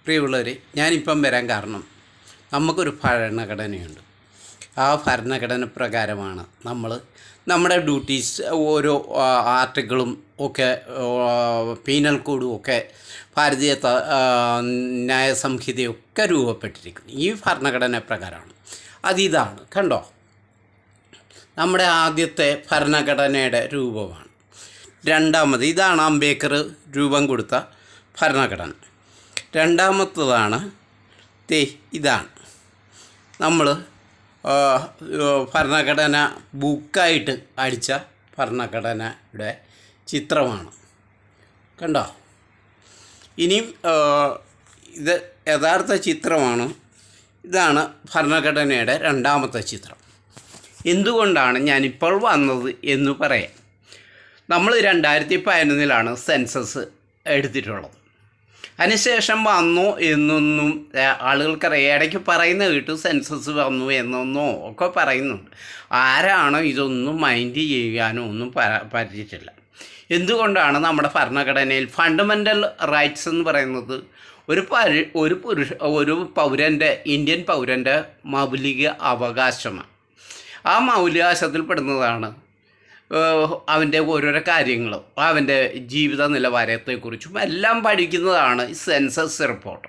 പ്രിയമുള്ളവർ, ഞാനിപ്പം വരാൻ കാരണം നമുക്കൊരു ഭരണഘടനയുണ്ട്. ആ ഭരണഘടന പ്രകാരമാണ് നമ്മുടെ ഡ്യൂട്ടീസ്, ഓരോ ആർട്ടിക്കിളും ഒക്കെ, പീനൽ കോഡും ഒക്കെ, ഭാരതീയ ന്യായ സംഹിതയൊക്കെ രൂപപ്പെട്ടിരിക്കുന്നു ഈ ഭരണഘടന പ്രകാരമാണ്. അതിതാണ് കണ്ടോ, നമ്മുടെ ആദ്യത്തെ ഭരണഘടനയുടെ രൂപമാണ്. രണ്ടാമത് ഇതാണ് അംബേദ്കർ രൂപം കൊടുത്ത ഭരണഘടന. രണ്ടാമത്തതാണ് ഇതാണ് നമ്മൾ ഭരണഘടന ബുക്കായിട്ട് അടിച്ച ഭരണഘടനയുടെ ചിത്രമാണ്. കണ്ടോ, ഇനിയും ഇത് യഥാർത്ഥ ചിത്രമാണ്. ഇതാണ് ഭരണഘടനയുടെ രണ്ടാമത്തെ ചിത്രം. എന്തുകൊണ്ടാണ് ഞാനിപ്പോൾ വന്നത് എന്ന് പറയാം. നമ്മൾ 2011 സെൻസസ് എടുത്തിട്ടുള്ളത്. അതിനുശേഷം വന്നു എന്നൊന്നും ആളുകൾക്കറിയാം. ഇടയ്ക്ക് പറയുന്ന കേട്ടു സെൻസസ് വന്നു എന്നൊന്നോ ഒക്കെ പറയുന്നുണ്ട്. ആരാണോ ഇതൊന്നും മൈൻഡ് ചെയ്യാനോ ഒന്നും പറ്റിയിട്ടില്ല. എന്തുകൊണ്ടാണ് നമ്മുടെ ഭരണഘടനയിൽ ഫണ്ടമെൻ്റൽ റൈറ്റ്സ് എന്ന് പറയുന്നത് ഒരു പൗരൻ്റെ, ഇന്ത്യൻ പൗരൻ്റെ മൗലിക അവകാശമാണ്. ആ മൗലികാവകാശത്തിൽ പെടുന്നതാണ് അവൻ്റെ ഓരോരോ കാര്യങ്ങളും അവൻ്റെ ജീവിത നിലവാരത്തെക്കുറിച്ചും എല്ലാം പഠിക്കുന്നതാണ് ഈ സെൻസസ് റിപ്പോർട്ട്.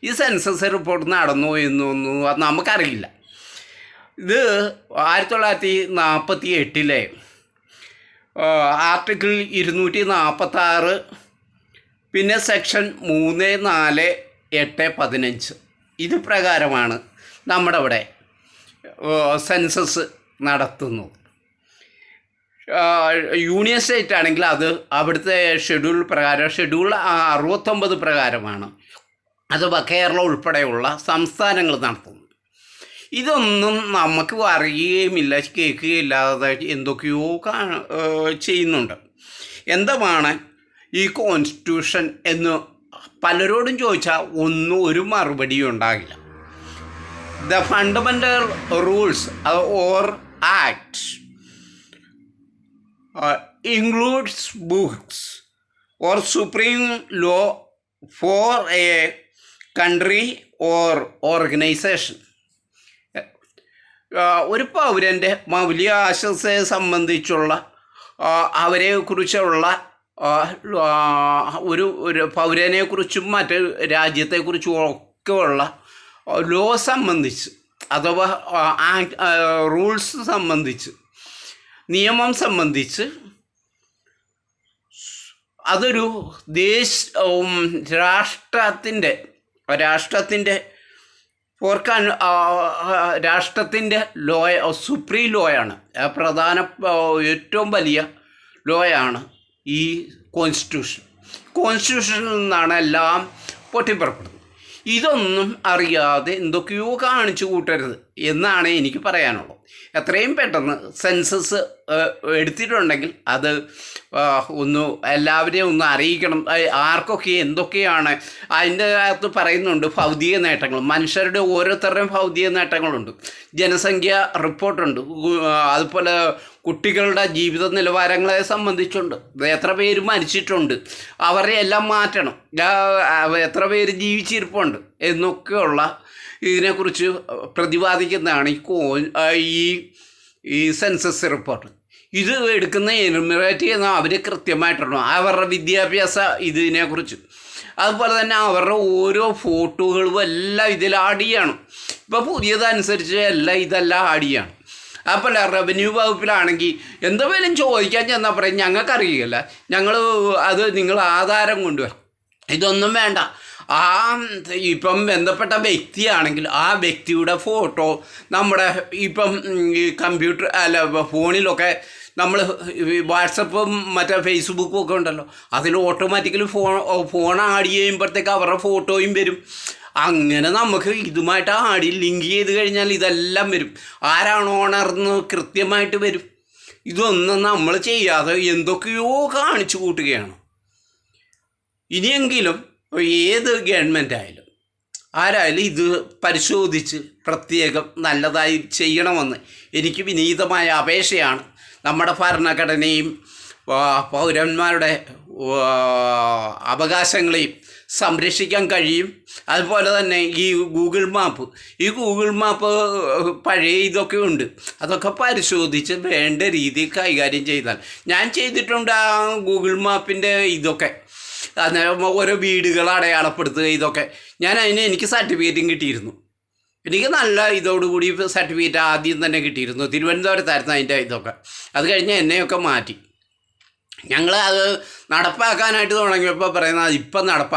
ഈ സെൻസസ് റിപ്പോർട്ട് നടന്നു എന്നൊന്നും നമുക്കറിയില്ല. ഇത് 1948 ആർട്ടിക്കിൾ 246, പിന്നെ സെക്ഷൻ 3, 4, 8, 15 ഇത് പ്രകാരമാണ് നമ്മുടെ അവിടെ സെൻസസ് നടത്തുന്നത്. യൂണിയൻ സ്റ്റേറ്റ് ആണെങ്കിൽ അത് അവിടുത്തെ ഷെഡ്യൂൾ 69 പ്രകാരമാണ് അഥവാ കേരളം ഉൾപ്പെടെയുള്ള സംസ്ഥാനങ്ങൾ നടത്തുന്നത്. ഇതൊന്നും നമുക്ക് അറിയുകയുമില്ല, കേൾക്കുകയില്ലാതെ എന്തൊക്കെയോ ചെയ്യുന്നുണ്ട്. എന്താണ് ഈ കോൺസ്റ്റിറ്റ്യൂഷൻ എന്ന് പലരോടും ചോദിച്ചാൽ ഒരു മറുപടിയും ഉണ്ടാകില്ല. The fundamental rules or act includes books or supreme law for a country or organization. ഒരു പൗരൻ്റെ മൗലികാവകാശത്തെ സംബന്ധിച്ചുള്ള അവരെക്കുറിച്ചുള്ള ഒരു പൗരനെക്കുറിച്ചും മറ്റ് രാജ്യത്തെക്കുറിച്ചും ഒക്കെയുള്ള ലോ സംബന്ധിച്ച് അഥവാ റൂൾസ് സംബന്ധിച്ച്, നിയമം സംബന്ധിച്ച് അതൊരു രാഷ്ട്രത്തിൻ്റെ സുപ്രീം ലോയാണ്. ഏറ്റവും വലിയ ലോയാണ് ഈ കോൺസ്റ്റിറ്റ്യൂഷനിൽ നിന്നാണ് എല്ലാം പൊട്ടിപ്പുറപ്പെടുന്നത്. ഇതൊന്നും അറിയാതെ എന്തൊക്കെയോ കാണിച്ചു കൂട്ടരുത് എന്നാണ് എനിക്ക് പറയാനുള്ളത്. എത്രയും പെട്ടെന്ന് സെൻസസ് എടുത്തിട്ടുണ്ടെങ്കിൽ അത് എല്ലാവരെയും ഒന്ന് അറിയിക്കണം. ആർക്കൊക്കെ എന്തൊക്കെയാണ് അതിൻ്റെ അകത്ത് പറയുന്നുണ്ട്. ഭൗതിക നേട്ടങ്ങൾ, മനുഷ്യരുടെ ഓരോരുത്തരുടെയും ഭൗതിക നേട്ടങ്ങളുണ്ട്. ജനസംഖ്യ റിപ്പോർട്ടുണ്ട്. അതുപോലെ കുട്ടികളുടെ ജീവിത നിലവാരങ്ങളെ സംബന്ധിച്ചുണ്ട്. എത്ര പേര് മരിച്ചിട്ടുണ്ട്, അവരെ എല്ലാം മാറ്റണം, എത്ര പേര് ജീവിച്ചിരിപ്പുണ്ട് എന്നൊക്കെയുള്ള ഇതിനെക്കുറിച്ച് പ്രതിപാദിക്കുന്നതാണ് ഈ സെൻസസ് റിപ്പോർട്ട്. ഇത് എടുക്കുന്ന എനുമറേറ്റ് ചെയ്യുന്ന അവർ കൃത്യമായിട്ടുണ്ട് അവരുടെ വിദ്യാഭ്യാസ ഇതിനെക്കുറിച്ച്. അതുപോലെ തന്നെ അവരുടെ ഓരോ ഫോട്ടോകളും എല്ലാം ഇതിൽ ആഡ് ചെയ്യണം. ഇപ്പോൾ പുതിയതനുസരിച്ച് ഇതെല്ലാം ആഡ് ചെയ്യണം. അപ്പോൾ റവന്യൂ വകുപ്പിലാണെങ്കിൽ എന്തെങ്കിലും ചോദിക്കാൻ ചെന്നാൽ പറയും ഞങ്ങൾക്കറിയില്ല, നിങ്ങൾ ആധാരം കൊണ്ടുവരണം. ഇതൊന്നും വേണ്ട. ഇപ്പം ബന്ധപ്പെട്ട വ്യക്തിയാണെങ്കിൽ ആ വ്യക്തിയുടെ ഫോട്ടോ നമ്മുടെ ഇപ്പം ഈ ഫോണിലൊക്കെ നമ്മൾ വാട്സപ്പും മറ്റേ ഫേസ്ബുക്കും ഒക്കെ ഉണ്ടല്ലോ, അതിൽ ഓട്ടോമാറ്റിക്കലി ഫോൺ ആഡ് ചെയ്യുമ്പോഴത്തേക്ക് അവരുടെ ഫോട്ടോയും വരും. അങ്ങനെ നമുക്ക് ഇതുമായിട്ട് ലിങ്ക് ചെയ്ത് കഴിഞ്ഞാൽ ഇതെല്ലാം വരും. ആരാണ് ഓണർന്ന് കൃത്യമായിട്ട് വരും. ഇതൊന്നും നമ്മൾ ചെയ്യാതെ എന്തൊക്കെയോ കാണിച്ചു കൂട്ടുകയാണ്. ഇനിയെങ്കിലും ഏത് ഗവൺമെൻറ് ആരായാലും ഇത് പരിശോധിച്ച് പ്രത്യേകം നല്ലതായി ചെയ്യണമെന്ന് എനിക്ക് വിനീതമായ അപേക്ഷയാണ്. നമ്മുടെ ഭരണഘടനയും പൗരന്മാരുടെ അവകാശങ്ങളെയും സംരക്ഷിക്കാൻ കഴിയും. അതുപോലെ തന്നെ ഈ ഗൂഗിൾ മാപ്പ് പഴയ ഇതൊക്കെ ഉണ്ട്, അതൊക്കെ പരിശോധിച്ച് വേണ്ട രീതിയിൽ കൈകാര്യം ചെയ്താൽ. ഞാൻ ചെയ്തിട്ടുണ്ട് ആ ഗൂഗിൾ മാപ്പിൻ്റെ ഇതൊക്കെ, അന്നേരം ഓരോ വീടുകൾ അടയാളപ്പെടുത്തുക ഇതൊക്കെ. എനിക്ക് സർട്ടിഫിക്കറ്റും കിട്ടിയിരുന്നു. എനിക്ക് നല്ല ഇതോടുകൂടി സർട്ടിഫിക്കറ്റ് ആദ്യം തന്നെ കിട്ടിയിരുന്നു. തിരുവനന്തപുരത്തായിരുന്നു അതിൻ്റെ ഇതൊക്കെ. അത് കഴിഞ്ഞ് എന്നെയൊക്കെ മാറ്റി. ഞങ്ങൾ അത് നടപ്പാക്കാനായിട്ട് തുടങ്ങിയപ്പോൾ പറയുന്നത് ഇപ്പം